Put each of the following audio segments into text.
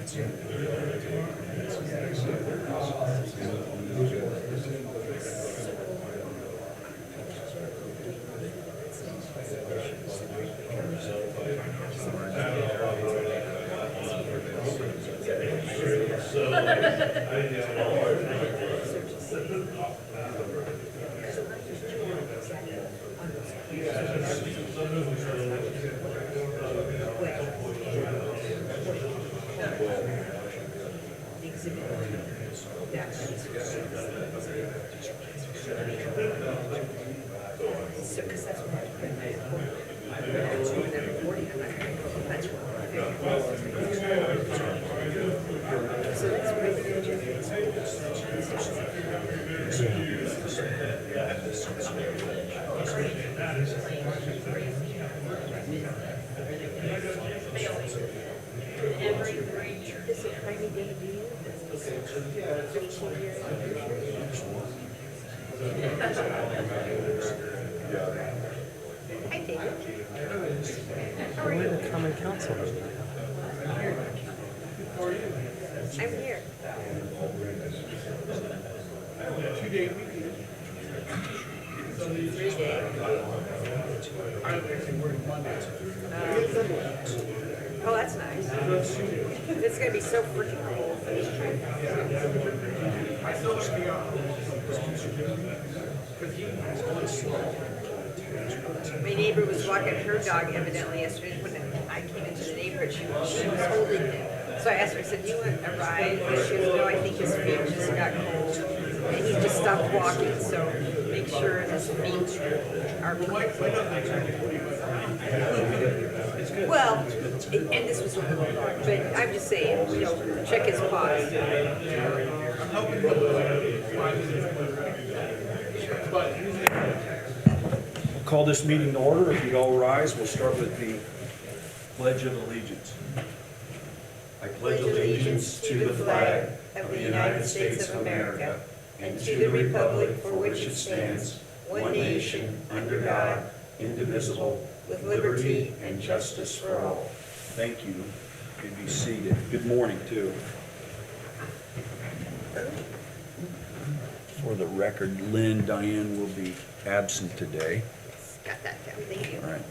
Hi, David. We're the common council. I'm here. 2-day weekend. 3 days. I'm working Monday. Oh, that's nice. It's gonna be so freaking cold. I still should be on. My neighbor was walking her dog evidently yesterday when I came into the neighborhood. She was holding him. So I asked her, I said, do you want a ride? And she goes, no, I think his feet just got cold. And he just stopped walking, so make sure his feet are well, and this was, but I'm just saying, you know, check his paws. Call this meeting to order. If you'd all rise, we'll start with the Pledge of Allegiance. I pledge allegiance to the flag of the United States of America and to the republic for which it stands, one nation, under God, indivisible, with liberty and justice for all. Thank you. You can be seated. Good morning, too. For the record, Lynn Diane will be absent today. Got that down, thank you. All right.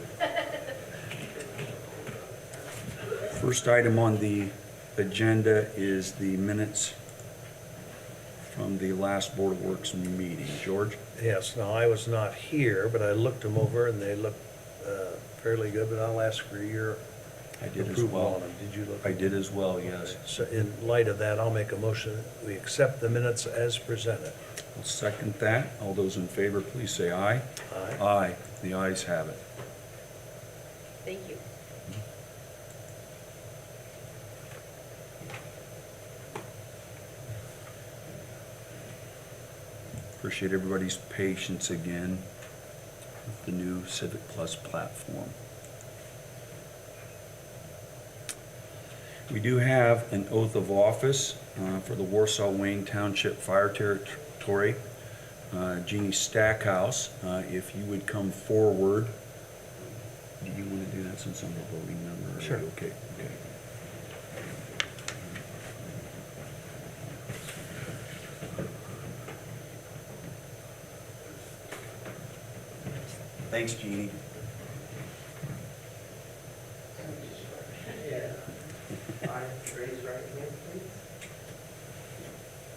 First item on the agenda is the minutes from the last Board of Works meeting. George? Yes, now I was not here, but I looked them over and they look fairly good, but I'll ask for your I did as approval well. on them. Did you look? I did as well, yes. So in light of that, I'll make a motion that we accept the minutes as presented. I'll second that. All those in favor, please say aye. Aye. Aye. The ayes have it. Thank you. Appreciate everybody's patience again with the new Civic Plus platform. We do have an oath of office for the Warsaw Wayne Township Fire Territory. Jeannie Stackhouse, if you would come forward. Do you want to do that since I'm a voting member? Sure. Okay. Thanks, Jeannie. Raise your right hand, please.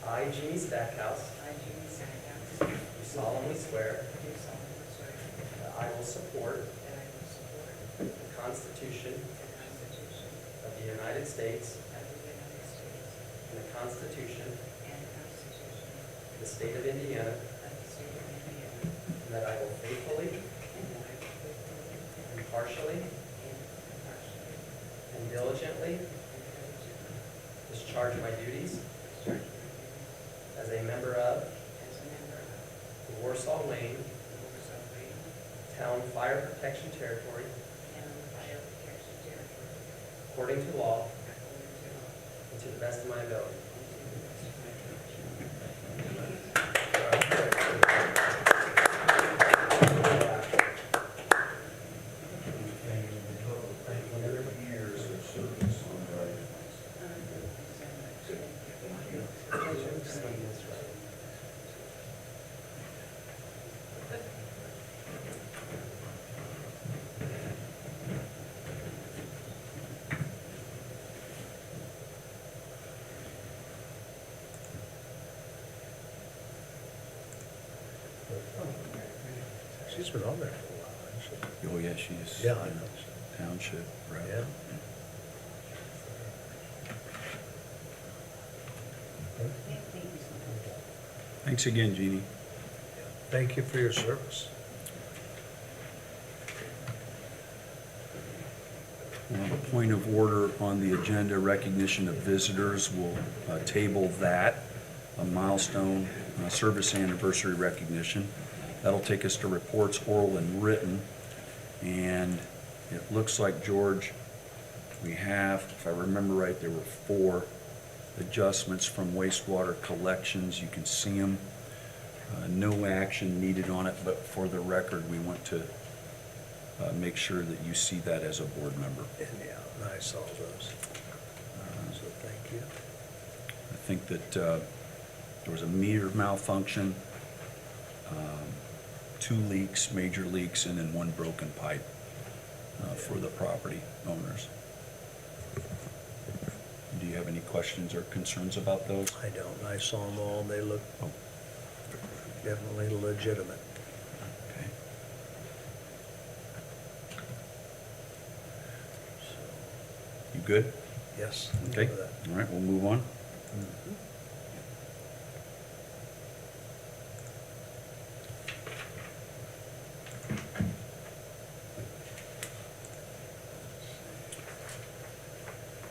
I, Jeannie Stackhouse, do solemnly swear that I will support the Constitution of the United States and the Constitution of the State of Indiana, and that I will faithfully, impartially, and diligently discharge my duties as a member of the Warsaw Wayne Town Fire Protection Territory according to law and to the best of my ability. swing this way. She's been on there for a while, hasn't Oh, yeah, she's. she? Yeah, I know. Township rep. Yeah. Thanks again, Jeannie. Thank you for your service. We'll have a point of order on the agenda, recognition of visitors. We'll table that, a milestone service anniversary recognition. That'll take us to reports, oral and written. And it looks like, George, we have, if I remember right, there were 4 adjustments from wastewater collections. You can see them. No action needed on it, but for the record, we want to make sure that you see that as a board member. And yeah, I saw those. So thank you. I think that there was a meter malfunction, 2 leaks, major leaks, and then 1 broken pipe for the property owners. Do you have any questions or concerns about those? I don't. I saw them all, and they look definitely legitimate. Okay. You good? Yes. I'm Okay. good with that. All right, we'll move on. Mhm.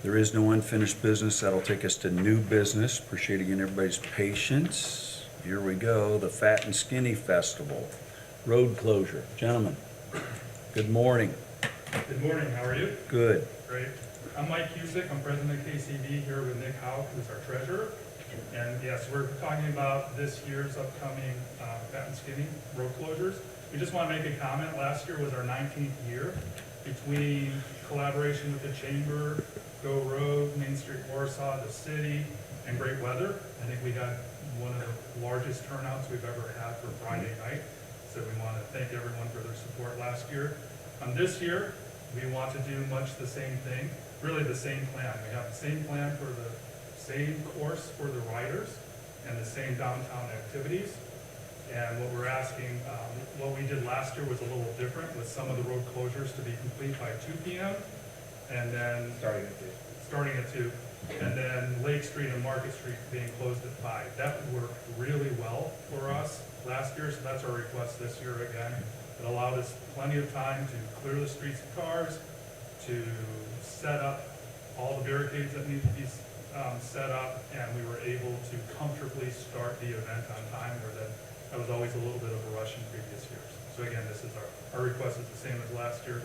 There is no unfinished business. That'll take us to new business. Appreciate again everybody's patience. Here we go, the Fat and Skinny Festival. Road closure. Gentlemen, good morning. Good morning, how are you? Good. Great. I'm Mike Cusick, I'm president of KCB here with Nick Howe, who's our treasurer. And yes, we're talking about this year's upcoming Fat and Skinny road closures. We just want to make a comment, last year was our 19th year between collaboration with the chamber, Go Road, Main Street Warsaw, the city, and great weather. I think we had one of the largest turnouts we've ever had for Friday night. So we want to thank everyone for their support last year. This year, we want to do much the same thing, really the same plan. We have the same plan for the same course for the riders and the same downtown activities. And what we're asking, what we did last year was a little different with some of the road closures to be complete by 2 p.m. and then starting at 2, and then Lake Street and Market Street being closed at 5. That worked really well for us last year, so that's our request this year again. It allowed us plenty of time to clear the streets of cars, to set up all the barricades that need to be set up, and we were able to comfortably start the event on time, where that was always a little bit of a rush in previous years. So again, this is our request is the same as last year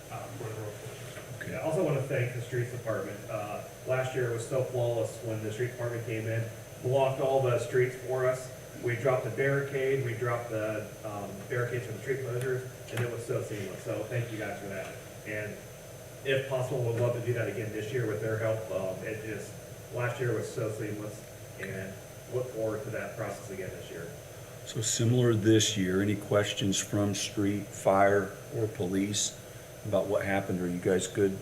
for the road closures. Yeah, I also want to thank the streets department. Last year it was so flawless when the street department came in, blocked all the streets for us. We dropped the barricade, we dropped the barricades for the street closures, and it was so seamless. So thank you guys for that. And if possible, we'd love to do that again this year with their help. Last year was so seamless, and look forward to that process again this year. So similar this year, any questions from street, fire, or police about what happened? Are you guys good?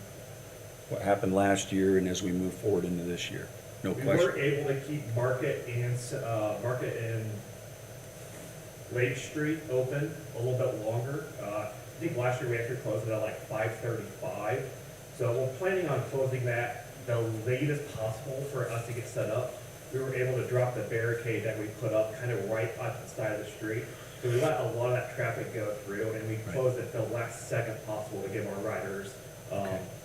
What happened last year and as we move forward into this year? No We question? were able to keep Market and Lake Street open a little bit longer. I think last year we actually closed it at like 5:35. So we're planning on closing that the latest possible for us to get set up. We were able to drop the barricade that we put up kind of right at the side of the street. So we let a lot of that traffic go through, and we closed it the last second possible to give our riders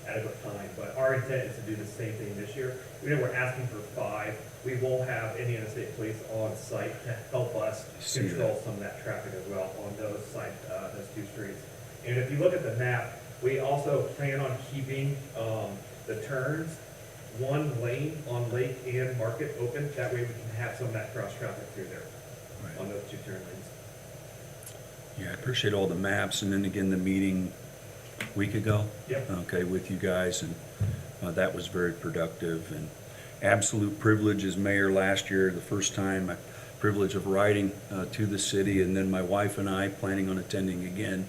adequate time. But our intent is to do the same thing this year. We know we're asking for 5. We will have Indiana State Police on site to help us See control that. some of that traffic as well on those those 2 streets. And if you look at the map, we also plan on keeping the turns 1 lane on Lake and Market open. That way we can have some of that cross traffic through there Right. on those 2 turn lanes. Yeah, I appreciate all the maps, and then again, the meeting a week ago. Yep. Okay, with you guys, and that was very productive. And absolute privilege as mayor last year, the first time, privilege of riding to the city, and then my wife and I, planning on attending again,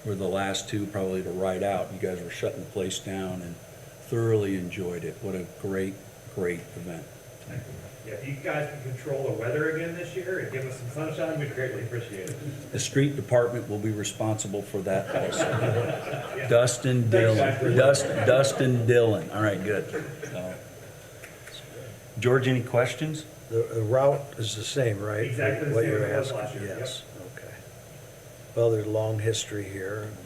were the last two probably to ride out. You guys were shutting the place down and thoroughly enjoyed it. What a great, great event. Yeah, if you guys can control the weather again this year and give us some sunshine, we'd greatly appreciate it. The street department will be responsible for that also. Dustin Thanks, guys, for Dillon, Dustin Dillon. All right, good. So, George, any questions? The route is the same, right? Exactly the What same you're as it was asking, last year, yes, okay. Well, there's a long history here, and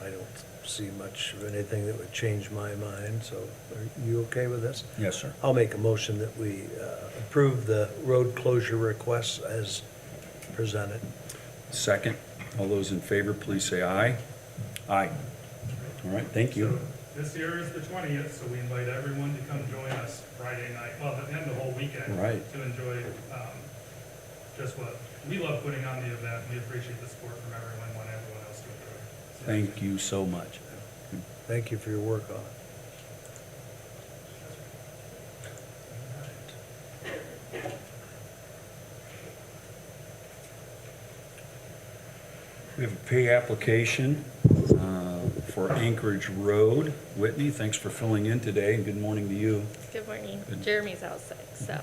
I don't see much of anything that would change my mind, so are you okay with this? Yes, sir. I'll make a motion that we approve the road closure requests as presented. Second, all those in favor, please say aye. Aye. All right, thank you. So this year is the 20th, so we invite everyone to come join us Friday night, well, at the end of the whole weekend. Right. To enjoy just what, we love putting on the event. We appreciate the support from everyone, want everyone else to enjoy. So- Thank you so much. Thank you for your work on it. We have a pay application for Anchorage Road. Whitney, thanks for filling in today, and good morning to you. Good morning. Good. Jeremy's out sick, so.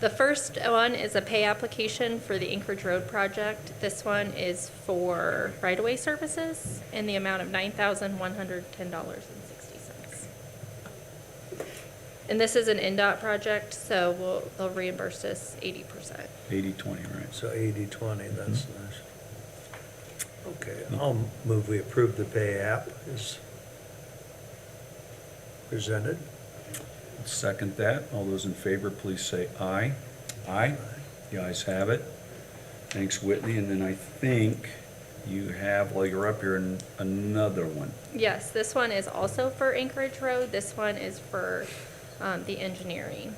The first one is a pay application for the Anchorage Road project. This one is for right-of-way services in the amount of $9,110.60. And this is an NDOT project, so they'll reimburse us 80%. 80/20, right? So 80/20, that's nice. Okay, I'll move we approve the pay app as presented. Second that. All those in favor, please say aye. Aye. The ayes have it. Thanks, Whitney. And then I think you have, while you're up here, another one. Yes, this one is also for Anchorage Road. This one is for the engineering.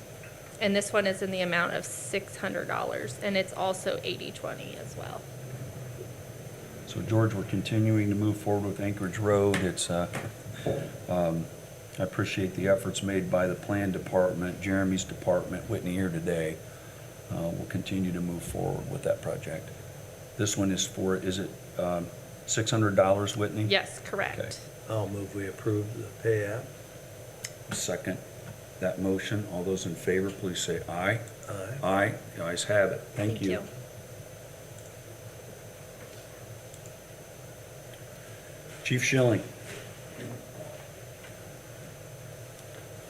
And this one is in the amount of $600, and it's also 80/20 as well. So George, we're continuing to move forward with Anchorage Road. It's, I appreciate the efforts made by the plan department, Jeremy's department, Whitney here today. We'll continue to move forward with that project. This one is for, is it $600, Whitney? Yes, Okay. correct. I'll move we approve the pay app. Second that motion. All those in favor, please say aye. Aye. Aye. The ayes have it. Thank you. Chief Schilling.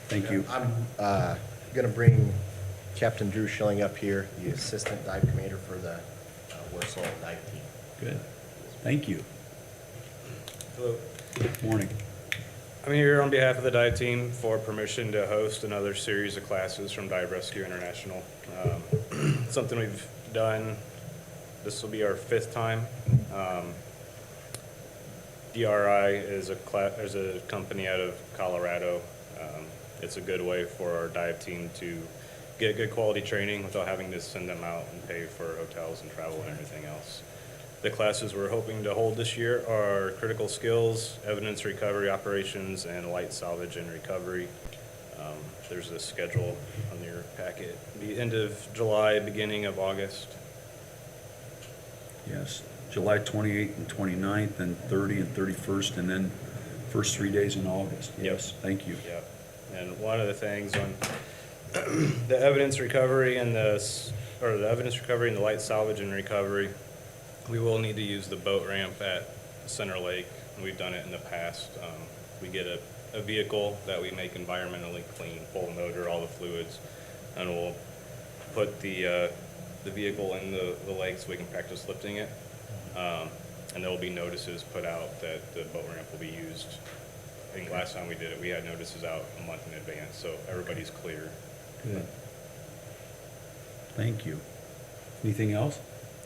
Thank you. I'm going to bring Captain Drew Schilling up here, the Assistant Dive Commander for the Warsaw Dive Team. Good. Thank you. Hello. Morning. I'm here on behalf of the dive team for permission to host another series of classes from Dive Rescue International. Something we've done, this will be our 5th time. DRI is a company out of Colorado. It's a good way for our dive team to get good quality training without having to send them out and pay for hotels and travel and everything else. The classes we're hoping to hold this year are critical skills, evidence recovery operations, and light salvage and recovery. There's a schedule on your packet. The end of July, beginning of August. Yes, July 28th and 29th, and 30 and 31st, and then first 3 days in August. Yes, thank you. Yep. And one of the things on the evidence recovery and the evidence recovery and the light salvage and recovery, we will need to use the boat ramp at Center Lake. We've done it in the past. We get a vehicle that we make environmentally clean, full motor, all the fluids, and we'll put the vehicle in the lake so we can practice lifting it. And there will be notices put out that the boat ramp will be used. I think last time we did it, we had notices out a month in advance, so everybody's clear. Good. Thank you. Anything else?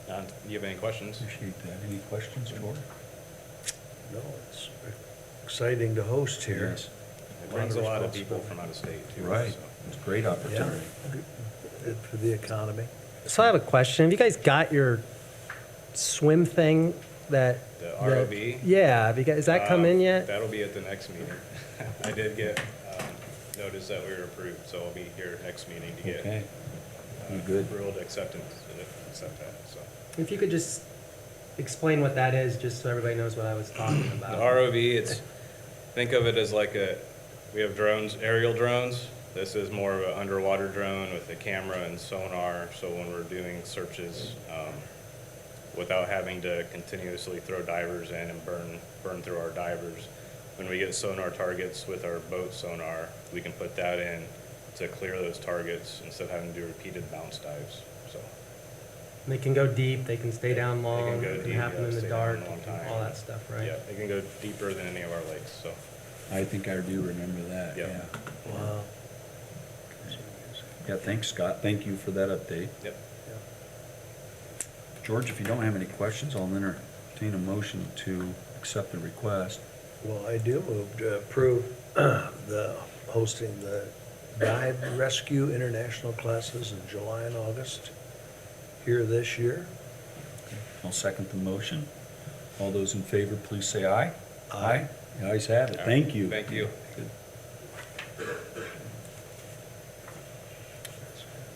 Do you have any questions? Appreciate that. Any questions, George? No, it's exciting to host here. Yes. It brings a lot of people from out of state, too. Right. so. It's a great Yeah, opportunity. good for the economy. So I have a question. Have you guys got your swim thing that? The ROV? Yeah, have you guys, has that come in yet? That'll be at the next meeting. I did get notice that we were approved, so I'll be here next meeting to get Okay. You good? approval to accept that, so. If you could just explain what that is, just so everybody knows what I was talking The about. ROV, think of it as like we have drones, aerial drones. This is more of an underwater drone with a camera and sonar, so when we're doing searches, without having to continuously throw divers in and burn through our divers. When we get sonar targets with our boat sonar, we can put that in to clear those targets instead of having to do repeated bounce dives, so. They can go deep, they can stay down They long, can go it can deep, happen yeah, in the stay down dark, a long time. all that stuff, right? Yeah, they can go deeper than any of our lakes, so. I think I do remember that, Yeah. yeah. Wow. Yeah, thanks, Scott. Thank you for that update. Yep. George, if you don't have any questions, I'll entertain a motion to accept the request. Well, I do move to approve the hosting the dive rescue international classes in July and August here this year. I'll second the motion. All those in favor, please say aye. Aye. The ayes have it. Thank you. Thank you.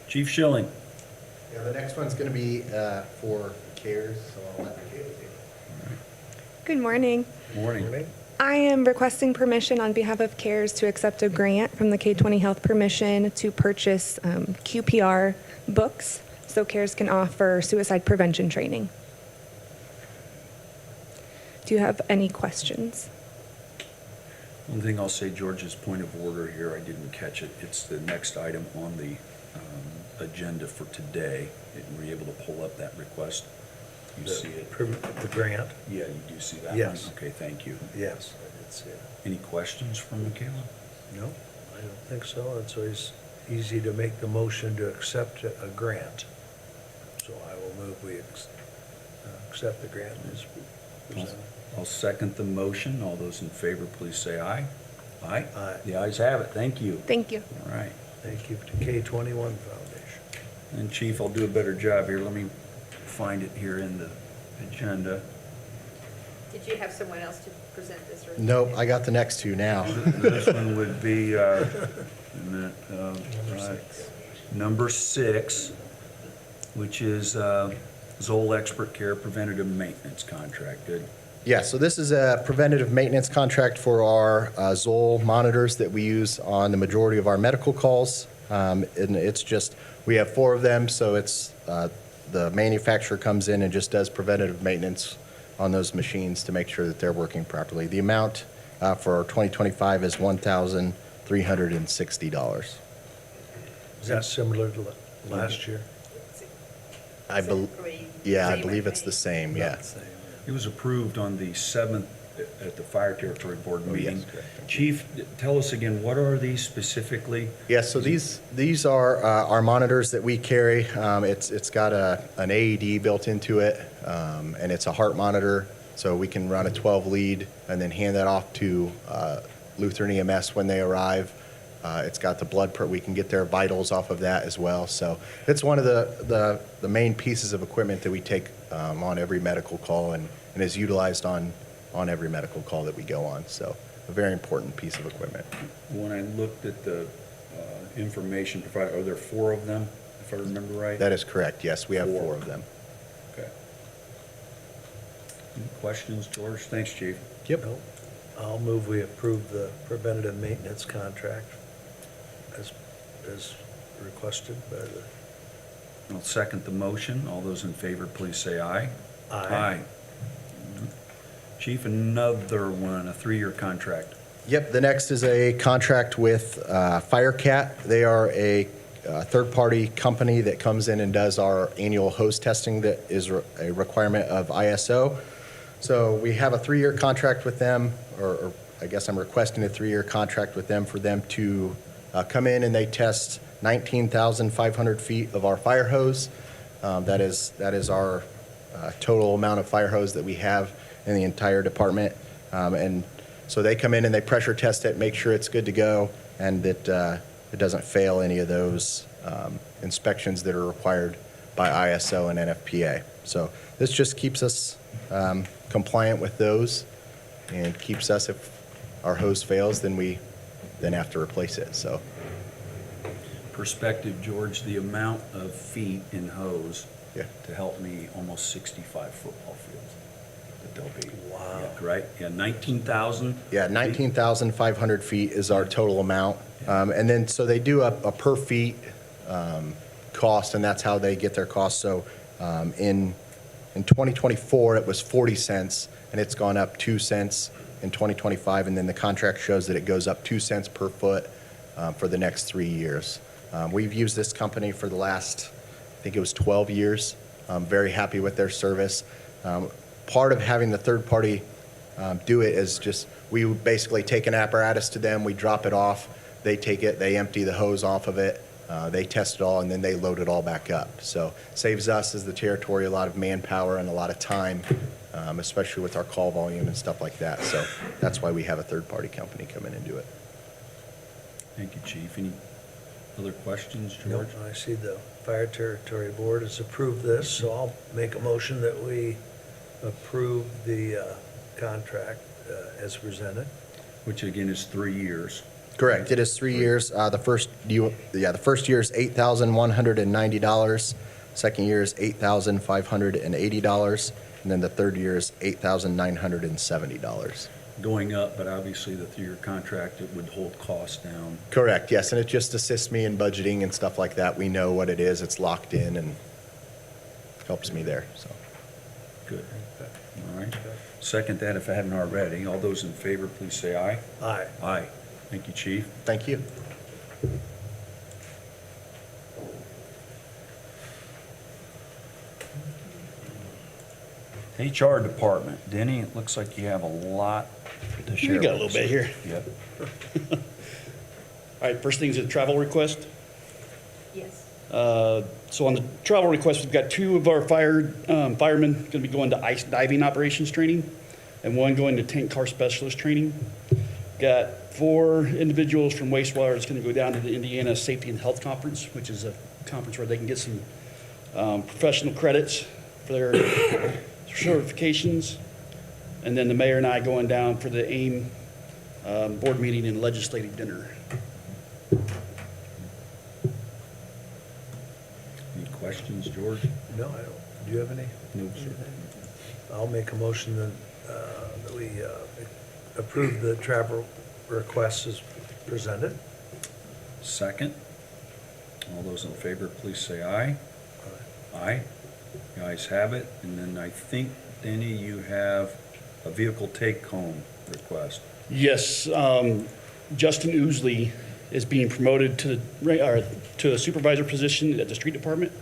Chief Schilling. Yeah, the next one's going to be for CARES, so I'll let Kayla take it. Good morning. Morning. I am requesting permission on behalf of CARES to accept a grant from the K-20 Health Permission to purchase QPR books so CARES can offer suicide prevention training. Do you have any questions? One thing I'll say, George's point of order here, I didn't catch it. It's the next item on the agenda for today. Were you able to pull up that request? You see it? The grant? Yeah, you do see that one? Yes. Okay, thank you. Yes, I did see it. Any questions from Michaela? No, I don't think so. It's always easy to make the motion to accept a grant. So I will move we accept the grant as presented. I'll second the motion. All those in favor, please say aye. Aye? Aye. The ayes have it. Thank you. Thank you. All right. Thank you to K-21 Foundation. And Chief, I'll do a better job here. Let me find it here in the agenda. Did you have someone else to present this? or- Nope, I got the next two now. This one would be, number 6, which is Zoll Expert Care Preventative Maintenance Contract. Good. Yeah, so this is a preventative maintenance contract for our Zoll monitors that we use on the majority of our medical calls. And it's just, we have 4 of them, so it's, the manufacturer comes in and just does preventative maintenance on those machines to make sure that they're working properly. The amount for 2025 is $1,360. Is that similar to last year? I Same believe, employee, yeah, I same believe it's the employee. same, yeah. About the same, It was approved on the 7th at the Fire Territory Board Oh, yes, meeting. correct. Chief, tell us again, what are these specifically? Yeah, so these are our monitors that we carry. It's got an AED built into it, and it's a heart monitor, so we can run a 12 lead and then hand that off to Lutheran EMS when they arrive. It's got the we can get their vitals off of that as well. So it's one of the main pieces of equipment that we take on every medical call and is utilized on every medical call that we go on. So a very important piece of equipment. When I looked at the information provided, are there 4 of them, if I remember right? That is correct, yes, we have 4. 4 of them. Okay. Any questions, George? Thanks, Chief. Yep. No. I'll move we approve the preventative maintenance contract as requested by the. I'll second the motion. All those in favor, please say aye. Aye. Chief, another one, a 3-year contract. Yep, the next is a contract with FireCat. They are a third-party company that comes in and does our annual hose testing that is a requirement of ISO. So we have a 3-year contract with them, or I guess I'm requesting a 3-year contract with them for them to come in and they test 19,500 feet of our fire hose. That is our total amount of fire hose that we have in the entire department. And so they come in and they pressure test it, make sure it's good to go, and that it doesn't fail any of those inspections that are required by ISO and NFPA. So this just keeps us compliant with those and keeps us, if our hose fails, then we then have to replace it, so. Perspective, George, the amount of feet in hose Yeah. to help me almost 65 football fields that they'll be. Wow. Yeah, right? Yeah, 19,000. Yeah, 19,500 feet is our total amount. And then, so they do a per feet cost, and that's how they get their cost. So in 2024, it was 40 cents, and it's gone up 2 cents in 2025, and then the contract shows that it goes up 2 cents per foot for the next 3 years. We've used this company for the last, I think it was 12 years. I'm very happy with their service. Part of having the third party do it is just, we would basically take an apparatus to them, we drop it off, they take it, they empty the hose off of it, they test it all, and then they load it all back up. So saves us as the territory a lot of manpower and a lot of time, especially with our call volume and stuff like that. So that's why we have a third party company come in and do it. Thank you, Chief. Any other questions, Nope, George? I see the Fire Territory Board has approved this, so I'll make a motion that we approve the contract as presented. Which again is 3 years. Correct. It is 3 years. The first year is $8,190. Second year is $8,580, and then the third year is $8,970. Going up, but obviously the 3-year contract, it would hold costs down. Correct. Yes, and it just assists me in budgeting and stuff like that. We know what it is. It's locked in and helps me there. So. Good. All right. Second that if I haven't already. All those in favor, please say aye. Aye. Aye. Thank you, Chief. Thank you. HR Department. Denny, it looks like you have a lot to share. We got a with little us. bit here. Yep. All right, first thing is a travel request. Yes. So on the travel request, we've got 2 of our firemen going to be going to ice diving operations training, and 1 going to tank car specialist training. Got 4 individuals from wastewater that's going to go down to the Indiana Safety and Health Conference, which is a conference where they can get some professional credits for their certifications. And then the mayor and I going down for the AIM board meeting and legislative dinner. Any questions, George? No, I don't. Do you have any? No, sir. I'll make a motion that we approve the travel requests as presented. Second. All those in favor, please say aye. Aye. The ayes have it. And then I think, Denny, you have a vehicle take-home request. Yes, Justin Oosley is being promoted to a supervisor position at the street department.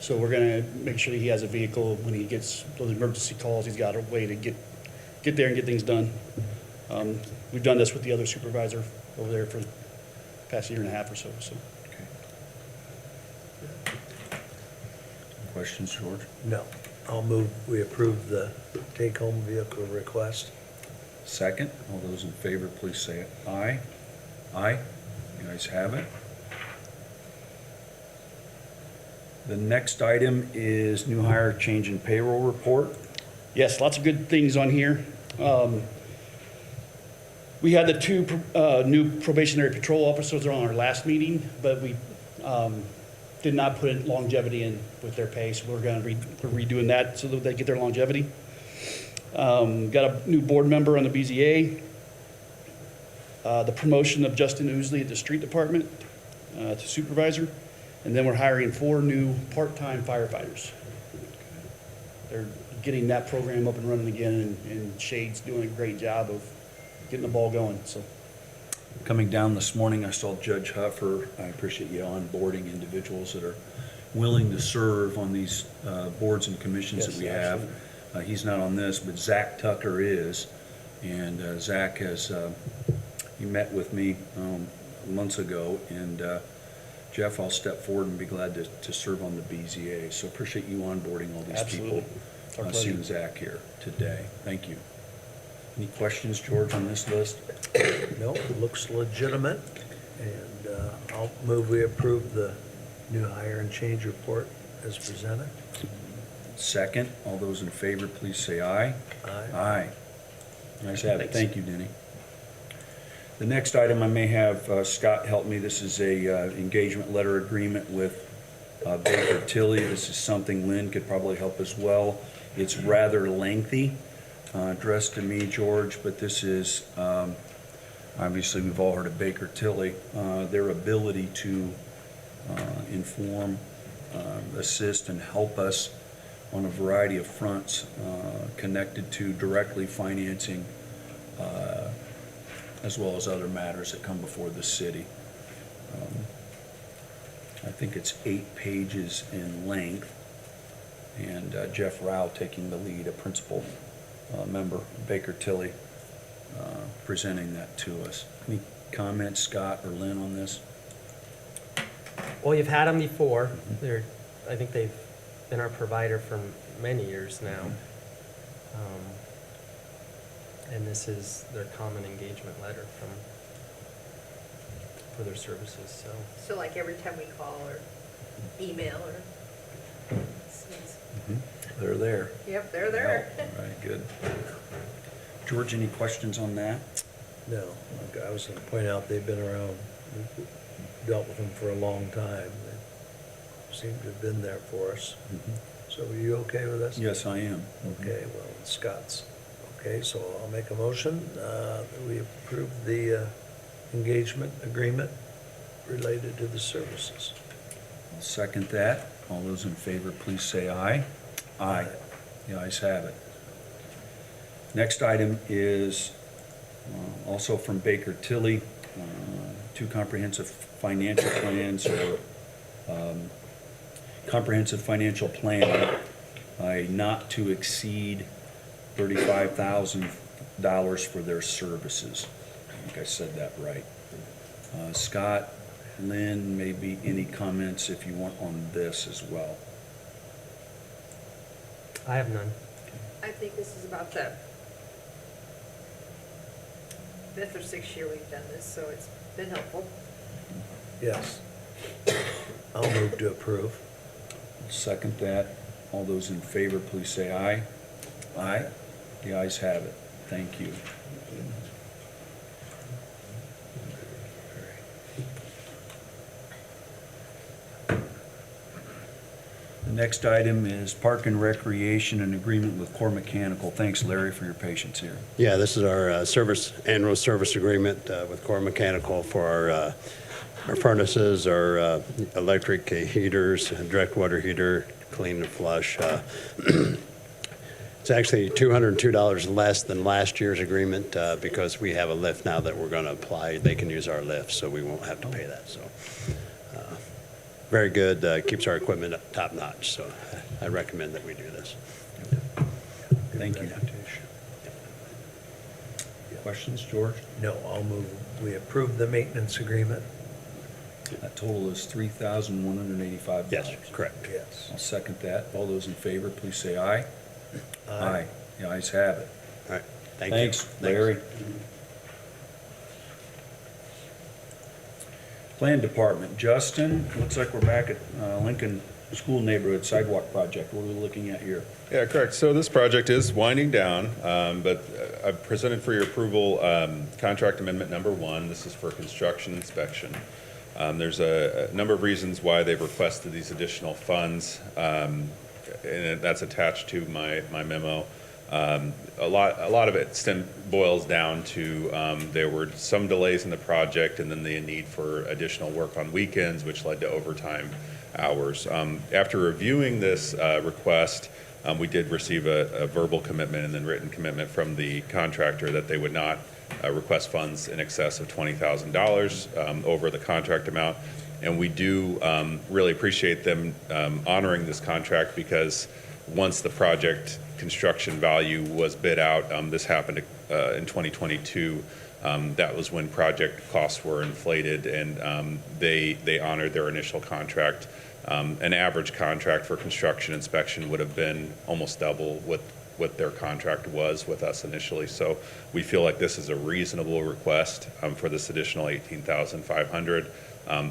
So we're gonna make sure that he has a vehicle when he gets those emergency calls. He's got a way to get there and get things done. We've done this with the other supervisor over there for the past 1.5 years or so. Okay. Questions, George? No. I'll move, we approve the take-home vehicle request. Second. All those in favor, please say aye. Aye. The ayes have it. The next item is new hire change in payroll report. Yes, lots of good things on here. We had the 2 new probationary patrol officers on our last meeting, but we did not put longevity in with their pay, so we're redoing that so that they get their longevity. Got a new board member on the BZA. The promotion of Justin Oosley at the street department to supervisor. And then we're hiring 4 new part-time firefighters. They're getting that program up and running again, and Shade's doing a great job of getting the ball going, so. Coming down this morning, I saw Judge Huffer. I appreciate you onboarding individuals that are willing to serve on these boards and commissions that Yes, we have. He's not on this, but Zach Tucker is. And Zach has, he met with me months ago, and Jeff, I'll step forward and be glad to serve on the BZA. So appreciate you onboarding all these Absolutely. people. It's our pleasure. Seeing Zach here today. Thank you. Any questions, George, on this list? No, it looks legitimate, and I'll move we approve the new hire and change report as presented. Second, all those in favor, please say aye. Aye. Aye. Nice to have it. Thanks. Thank you, Denny. The next item, I may have Scott help me. This is a engagement letter agreement with Baker Tilly. This is something Lynn could probably help as well. It's rather lengthy, addressed to me, George, but this is, obviously, we've all heard of Baker Tilly. Their ability to inform, assist, and help us on a variety of fronts connected to directly financing as well as other matters that come before the city. I think it's 8 pages in length, and Jeff Rao taking the lead, a principal member, Baker Tilly, presenting that to us. Any comments, Scott or Lynn, on this? Well, you've had them before. I think they've been our provider for many years now. And this is their common engagement letter for their services, so. So like every time we call or email or. They're there. Yep, they're there. All right, good. George, any questions on that? No, like I was going to point out, they've been around, we've dealt with them for a long time. They seem to have been there for us. So are you okay with this? Yes, I am. Okay, well, Scott's, okay, so I'll make a motion that we approve the engagement agreement related to the services. I'll second that. All those in favor, please say aye. Aye. The ayes have it. Next item is also from Baker Tilly, 2 comprehensive financial plans or comprehensive financial plan, not to exceed $35,000 for their services. I think I said that right. Scott, Lynn, maybe any comments if you want on this as well. I have none. I think this is about the 5th or 6th year we've done this, so it's been helpful. Yes. I'll move to approve. Second that. All those in favor, please say aye. Aye. The ayes have it. Thank you. The next item is Park and Recreation, an agreement with Core Mechanical. Thanks, Larry, for your patience here. Yeah, this is our annual service agreement with Core Mechanical for our furnaces, our electric heaters, direct water heater, clean and flush. It's actually $202 less than last year's agreement because we have a lift now that we're going to apply. They can use our lift, so we won't have to pay that. So very good, keeps our equipment top notch. So I recommend that we do this. Thank you. Questions, George? No, I'll move, we approve the maintenance agreement. That total is $3,185. Yes, correct. Yes. I'll second that. All those in favor, please say aye. Aye. The ayes have it. All right, thank you. Thanks, Larry. Plan Department, Justin, looks like we're back at Lincoln School Neighborhood Sidewalk Project. What are we looking at here? Yeah, correct. So this project is winding down, but I've presented for your approval contract amendment number 1. This is for construction inspection. There's a number of reasons why they've requested these additional funds, and that's attached to my memo. A lot of it boils down to there were some delays in the project, and then the need for additional work on weekends, which led to overtime hours. After reviewing this request, we did receive a verbal commitment and then written commitment from the contractor that they would not request funds in excess of $20,000 over the contract amount. And we do really appreciate them honoring this contract, because once the project construction value was bid out, this happened in 2022. That was when project costs were inflated, and they honored their initial contract. An average contract for construction inspection would have been almost double what their contract was with us initially. So we feel like this is a reasonable request for this additional $18,500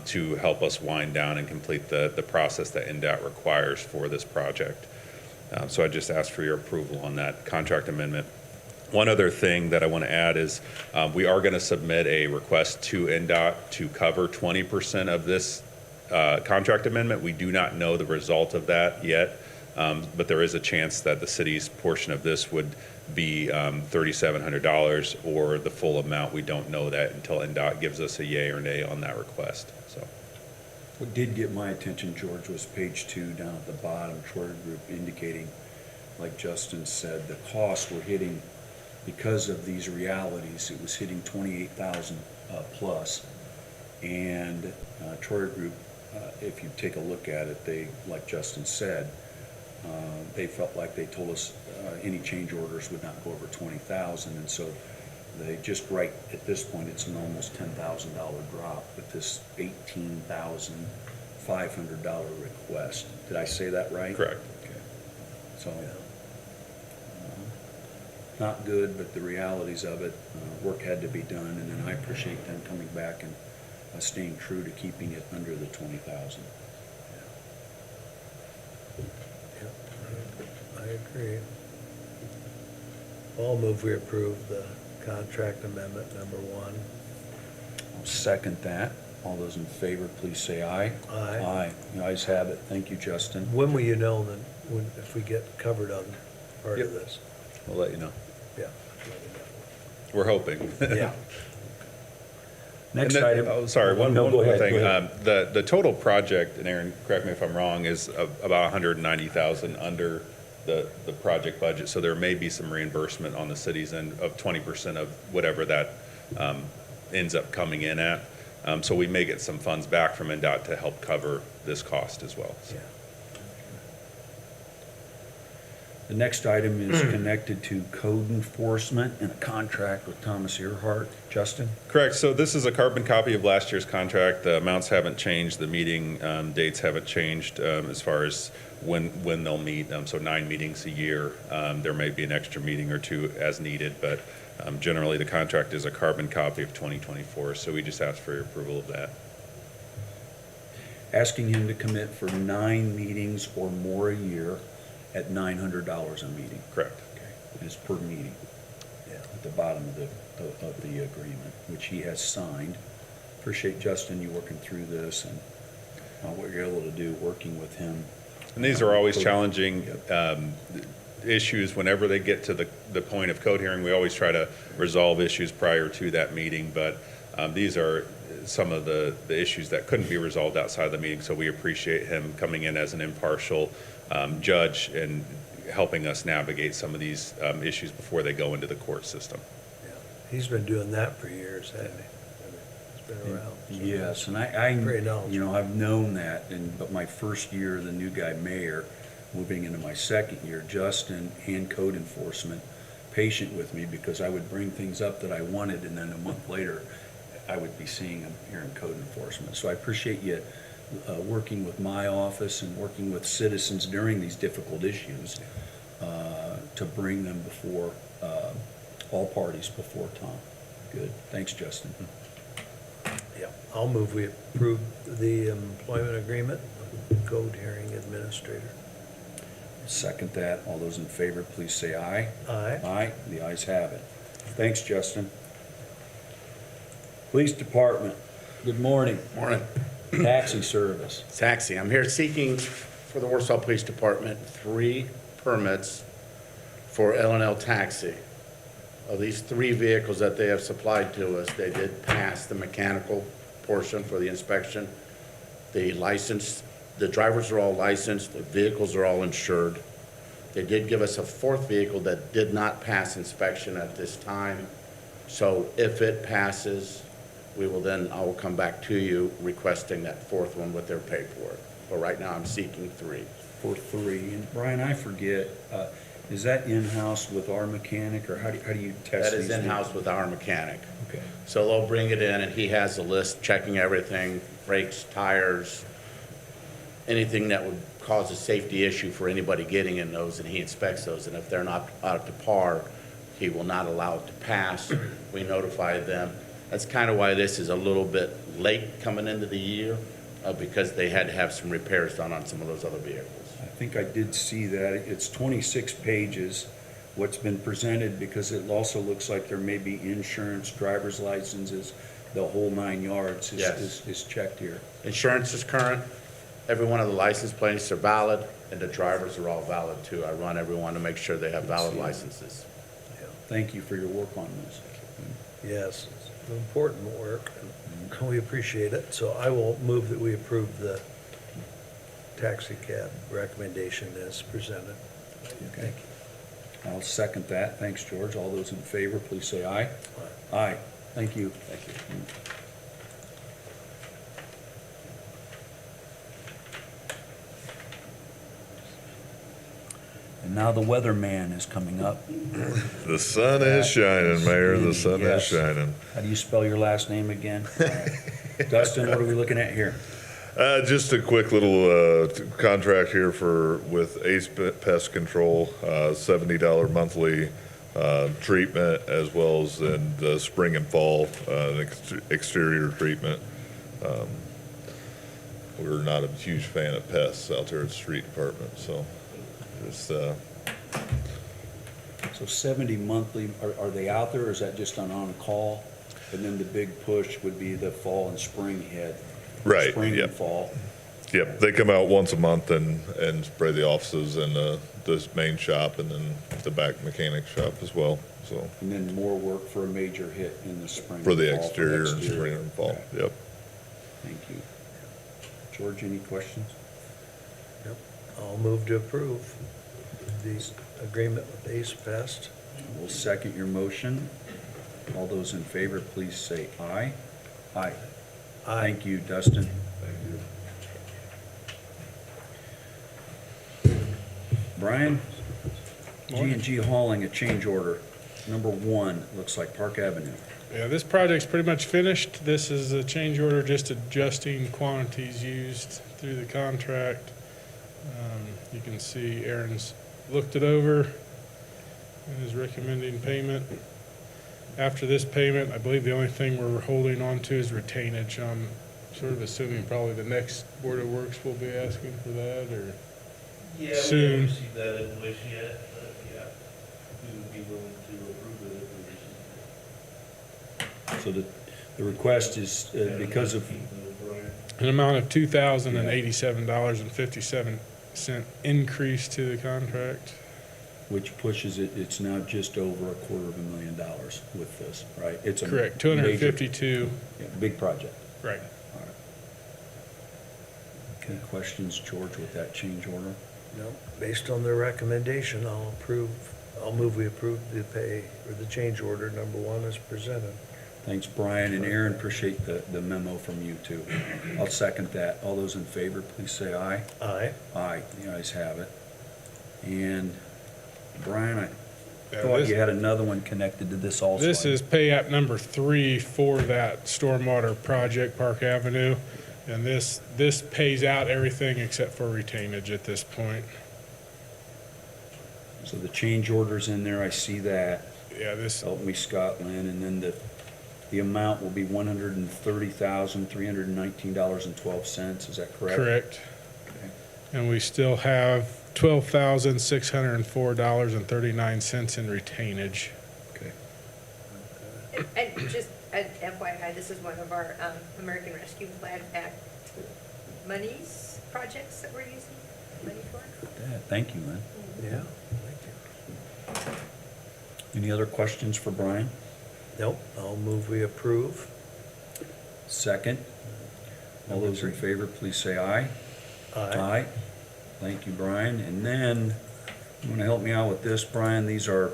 to help us wind down and complete the process that NDOT requires for this project. So I just ask for your approval on that contract amendment. One other thing that I want to add is we are going to submit a request to NDOT to cover 20% of this contract amendment. We do not know the result of that yet, but there is a chance that the city's portion of this would be $3,700 or the full amount. We don't know that until NDOT gives us a yay or nay on that request. So, What did get my attention, George, was page 2 down at the bottom, Troyer Group indicating, like Justin said, the costs were hitting, because of these realities, it was hitting 28,000 plus. And Troyer Group, if you take a look at it, they, like Justin said, they felt like they told us any change orders would not go over 20,000, and so they just right at this point, it's an almost $10,000 drop with this $18,500 request. Did I say that right? correct. Okay. So, not good, but the realities of it, work had to be done, and then I appreciate them coming back and staying true to keeping it under the 20,000. I agree. I'll move we approve the contract amendment number 1. I'll second that. All those in favor, please say aye. Aye. Aye. The ayes have it. Thank you, Justin. When will you know then, if we get covered on part of Yep. this? We'll let you know. Yeah. We're hoping. Yeah. Next And then- item. Oh, sorry, one No, go more ahead, thing. go ahead. The total project, and Aaron, correct me if I'm wrong, is about 190,000 under the project budget. So there may be some reimbursement on the city's end of 20% of whatever that ends up coming in at. So we may get some funds back from NDOT to help cover this cost as well. So. Yeah. The next item is connected to code enforcement and a contract with Thomas Earhart. Justin? Correct. So this is a carbon copy of last year's contract. The amounts haven't changed. The meeting dates haven't changed as far as when they'll meet. So 9 meetings a year. There may be an extra meeting or 2 as needed, but generally the contract is a carbon copy of 2024. So we just ask for your approval of that. Asking him to commit for 9 meetings or more a year at $900 a meeting. Correct. Okay, it's per meeting. Yeah. At the bottom of the agreement, which he has signed. Appreciate, Justin, you working through this and what you're able to do, working with him. And these are always challenging issues whenever they get to the point of code hearing. We always try to resolve issues prior to that meeting, but these are some of the issues that couldn't be resolved outside of the meeting. So we appreciate him coming in as an impartial judge and helping us navigate some of these issues before they go into the court system. Yeah. He's been doing that for years, hasn't he? He's been around. so Yes, and Very knowledgeable. you know, I've known that, but my first year, the new guy mayor, moving into my second year, Justin and code enforcement, patient with me because I would bring things up that I wanted, and then a month later, I would be seeing them here in code enforcement. So I appreciate you working with my office and working with citizens during these difficult issues to bring them before all parties before Tom. Good. Thanks, Justin. Yeah, I'll move we approve the employment agreement with code hearing administrator. Second that. All those in favor, please say aye. Aye. Aye. The ayes have it. Thanks, Justin. Police Department, good morning. Morning. Taxi service. Taxi. I'm here seeking for the Warsaw Police Department 3 permits for L&L Taxi. Of these 3 vehicles that they have supplied to us, they did pass the mechanical portion for the inspection. The license, the drivers are all licensed, the vehicles are all insured. They did give us a 4th vehicle that did not pass inspection at this time. So if it passes, I will come back to you requesting that 4th one with their paperwork. But right now, I'm seeking 3. For 3. And Brian, I forget, is that in-house with our mechanic, or how do you test That these? is in-house with our mechanic. Okay. So they'll bring it in, and he has a list checking everything, brakes, tires, anything that would cause a safety issue for anybody getting in those, and he inspects those. And if they're not up to par, he will not allow it to pass. We notify them. That's kind of why this is a little bit late coming into the year, because they had to have some repairs done on some of those other vehicles. I think I did see that. It's 26 pages. what's been presented, because it also looks like there may be insurance, driver's licenses, the whole 9 yards Yes. is checked here. Insurance is current, every one of the license plates are valid, and the drivers are all valid too. I run everyone to make sure they have valid licenses. Thank you for your work on this. Yes, it's important work, and we appreciate it. So I will move that we approve the taxi cab recommendation as presented. Thank you. I'll second that. Thanks, George. All those in favor, please say aye. Aye. Thank you. Thank you. And now the weatherman is coming up. The sun is shining, Mayor, the sun is Yes. shining. How do you spell your last name again? Dustin, what are we looking at here? Just a quick little contract here with Ace Pest Control, $70 monthly treatment, as well as in the spring and fall, exterior treatment. We're not a huge fan of pests out there at the street department, so just, So 70 monthly, are they out there, or is that just on call? And then the big push would be the fall and spring hit. Right, Spring and yep. fall. Yep, they come out once a month and spray the offices and this main shop and then the back mechanic shop as well, so, And then more work for a major hit in the spring. for the and fall, exterior and exterior. spring and fall, yep. Thank you. George, any questions? Yep. I'll move to approve the agreement with Ace Pest. We'll second your motion. All those in favor, please say aye. Aye. Thank you, Dustin. Thank you. Brian, G&G Hauling, a change order. Number 1, looks like Park Avenue. Yeah, this project's pretty much finished. This is a change order, just adjusting quantities used through the contract. You can see Aaron's looked it over and is recommending payment. After this payment, I believe the only thing we're holding on to is retainage. I'm sort of assuming probably the next Board of Works will be asking for that, or Yeah, we soon. haven't received that invoice yet, but yeah, we would be willing to approve it if we receive it. So the request is because of, An amount of $2,087.57 increase to the contract. which pushes it, it's now just over $250,000 with this, right? It's a Correct, major- 252, yeah, big project. right. All right. Any questions, George, with that change order? No, based on their recommendation, I'll move we approve the pay, or the change order number 1 as presented. Thanks, Brian, and Aaron, appreciate the memo from you too. I'll second that. All those in favor, please say aye. Aye. Aye, the ayes have it. And Brian, I Yeah, thought this- you had another one connected to this also. This is pay app number 3 for that stormwater project, Park Avenue. And this pays out everything except for retainage at this point. So the change order's in there, I see that. Yeah, this, Help me, Scott Lynn, and then the amount will be $130,319.12, is that correct? correct. Okay. And we still have $12,604.39 in retainage. Okay. And just an FYI, this is one of our American Rescue Plan Act monies, projects that we're using money for. Yeah, thank you, Lynn. Yeah. Any other questions for Brian? Nope, I'll move we approve. Second. All those in favor, please say aye. Aye. Thank you, Brian. And then, you want to help me out with this, Brian? These are,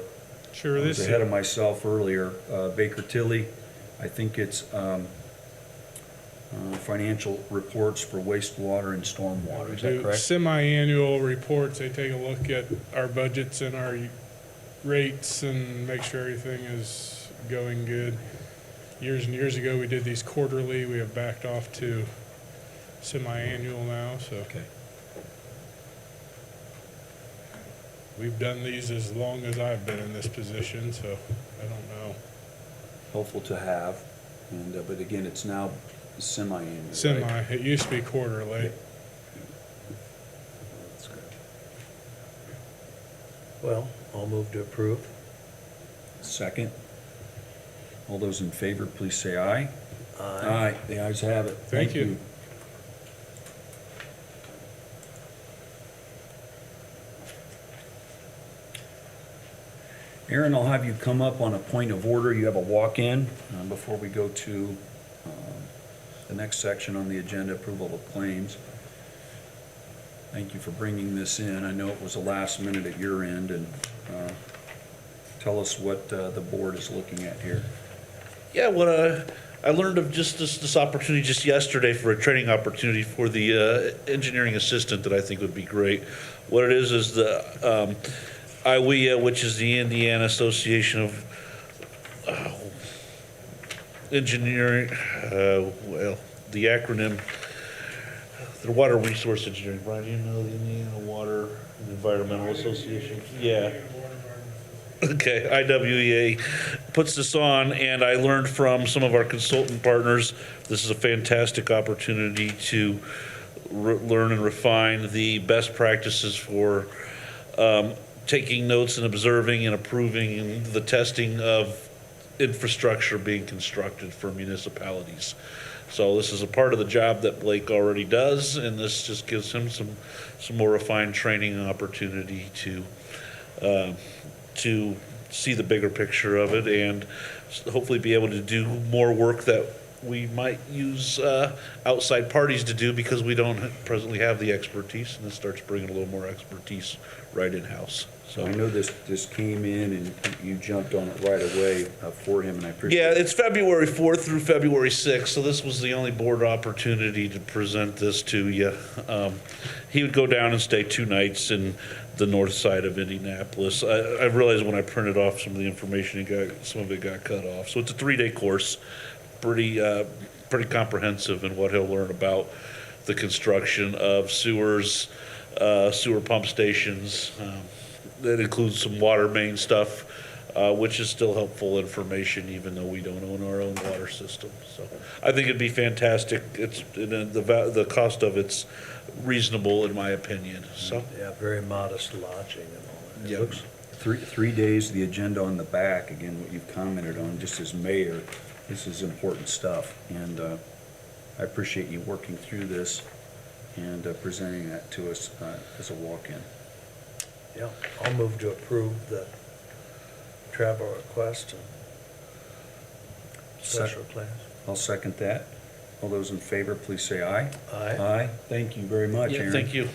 Sure, I this was ahead of myself earlier. Baker Tilly, I think it's financial reports for wastewater and stormwater, is that do correct? semi-annual reports. They take a look at our budgets and our rates and make sure everything is going good. Years and years ago, we did these quarterly. We have backed off to semi-annual now, so. Okay. We've done these as long as I've been in this position, so I don't know. Helpful to have, and, but again, it's now semi-annual, right? Semi, it used to be quarterly. That's good. Well, I'll move to approve. Second. All those in favor, please say aye. Aye. The ayes have it. Thank you. Aaron, I'll have you come up on a point of order. You have a walk-in before we go to the next section on the agenda, approval of claims. Thank you for bringing this in. I know it was a last minute at your end, and tell us what the board is looking at here. Yeah, what I learned of just this opportunity just yesterday for a training opportunity for the engineering assistant that I think would be great. What it is the IWEA, which is the Indiana Association of Engineering, well, the acronym, the Water Resource Engineering. Brian, do you know the Indiana Water and Environmental Association? Yeah. Okay, IWEA puts this on, and I learned from some of our consultant partners, this is a fantastic opportunity to learn and refine the best practices for taking notes and observing and approving the testing of infrastructure being constructed for municipalities. So this is a part of the job that Blake already does, and this just gives him some more refined training and opportunity to see the bigger picture of it and hopefully be able to do more work that we might use outside parties to do because we don't presently have the expertise, and this starts bringing a little more expertise right in-house. So I know this came in and you jumped on it right away for him, and I appreciate Yeah, it. it's February 4th through February 6th, so this was the only board opportunity to present this to you. He would go down and stay 2 nights in the north side of Indianapolis. I realized when I printed off some of the information, some of it got cut off. So it's a 3-day course, pretty comprehensive in what he'll learn about the construction of sewers, sewer pump stations. That includes some water main stuff, which is still helpful information even though we don't own our own water system. So I think it'd be fantastic. It's the cost of it's reasonable in my opinion. So Yeah, very modest lodging and all that. Yeah. It looks, 3 days, the agenda on the back, again, what you've commented on, just as mayor, this is important stuff. And I appreciate you working through this and presenting that to us as a walk-in. yeah, I'll move to approve the travel request and special class. I'll second that. All those in favor, please say aye. Aye. Aye. Thank you very much, yeah, Aaron. thank you.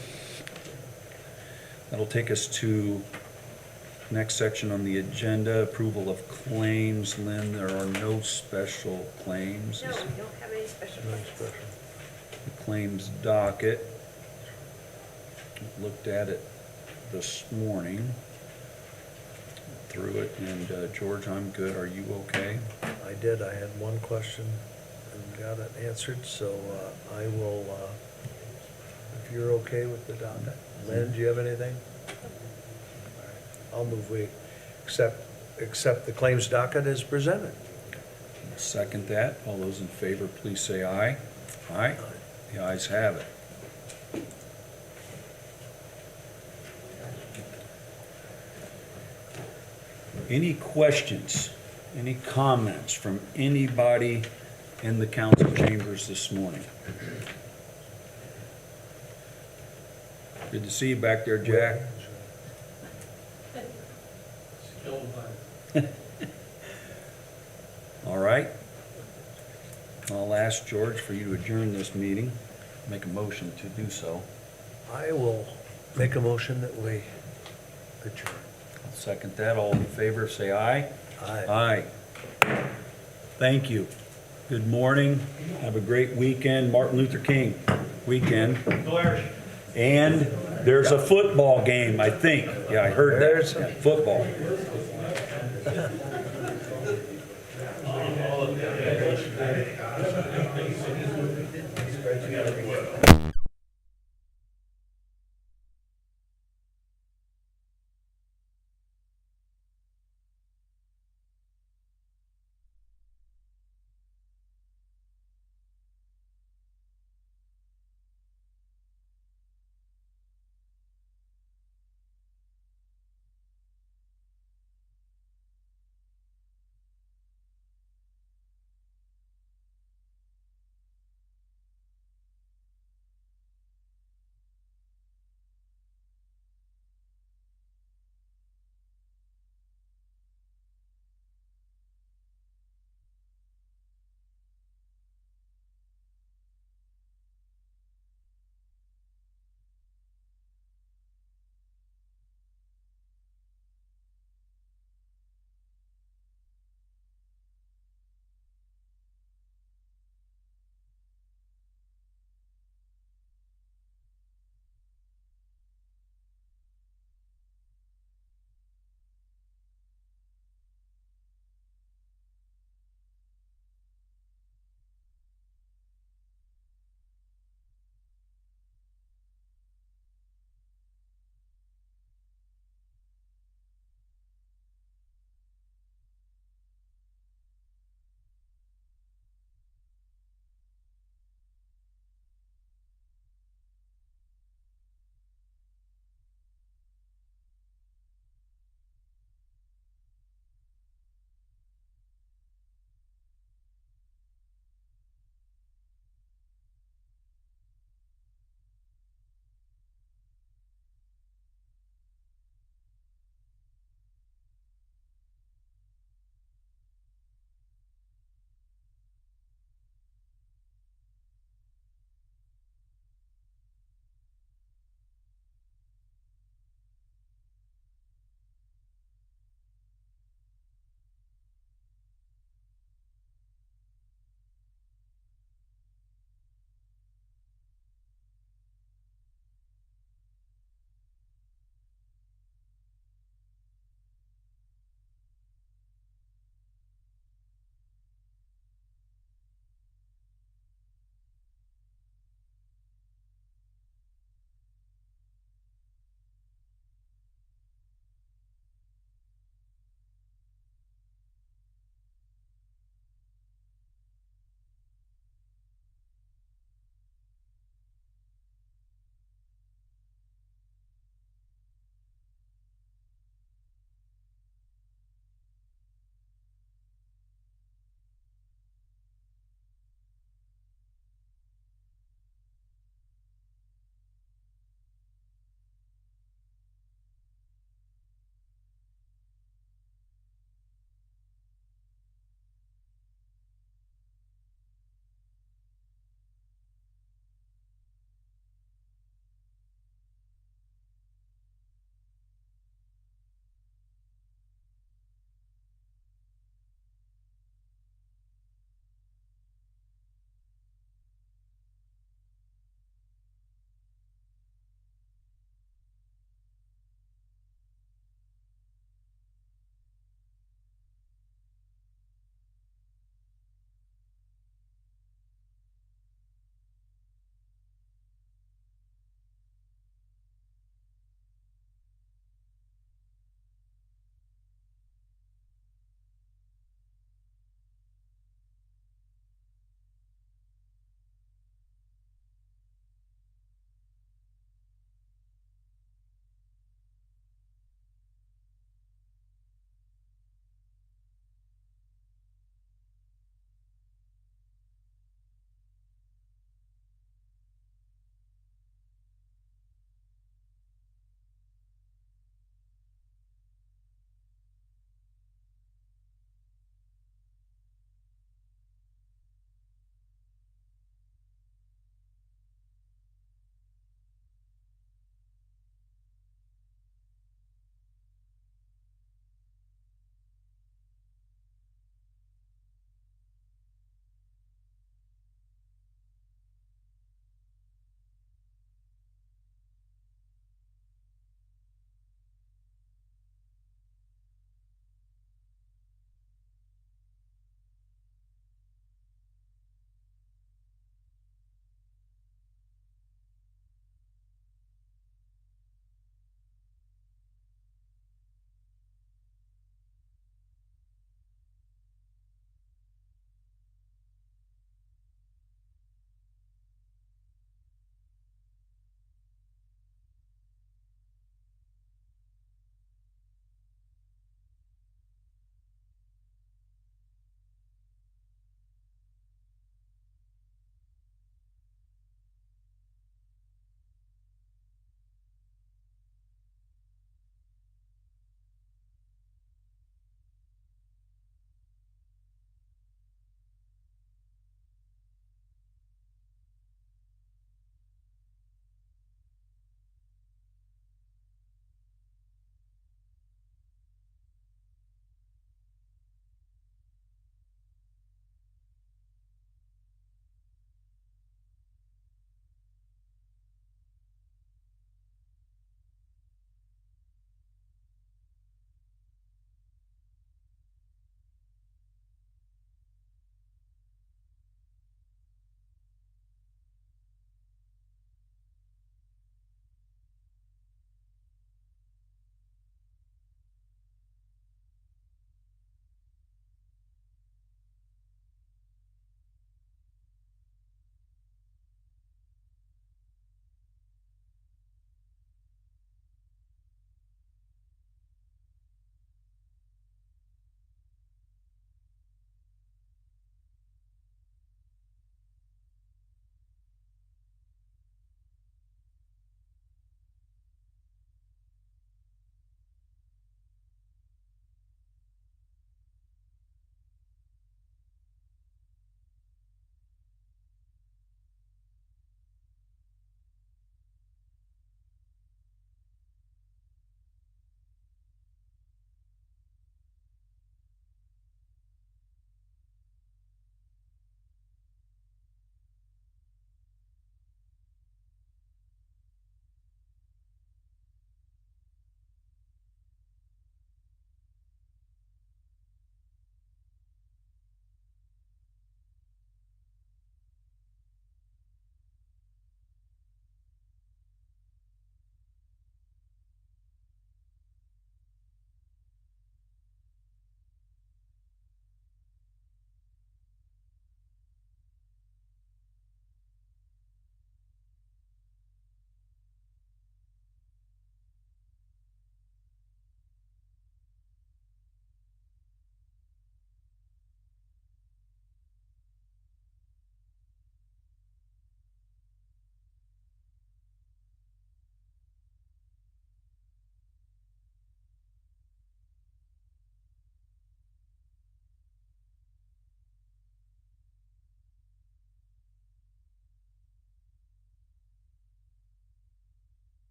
That'll take us to next section on the agenda, approval of claims. Lynn, there are no special claims. No, we don't have any special No plans. special. The claims docket. Looked at it this morning. Through it, and George, I'm good. Are you okay? I did, I had one question and got it answered, so I will, if you're okay with the docket. Lynn, do you have anything? All right, I'll move we accept the claims docket as presented. Second that. All those in favor, please say aye. Aye. The ayes have it. Any questions, any comments from anybody in the council chambers this morning? Good to see you back there, Jack. All right. I'll ask George for you to adjourn this meeting, make a motion to do so. I will make a motion that we adjourn. I'll second that. All in favor, say aye. Aye. Aye. Thank you. Good morning. Have a great weekend. Martin Luther King weekend. Go Irish. And there's a football game, I think. Yeah, I heard that. There's Football.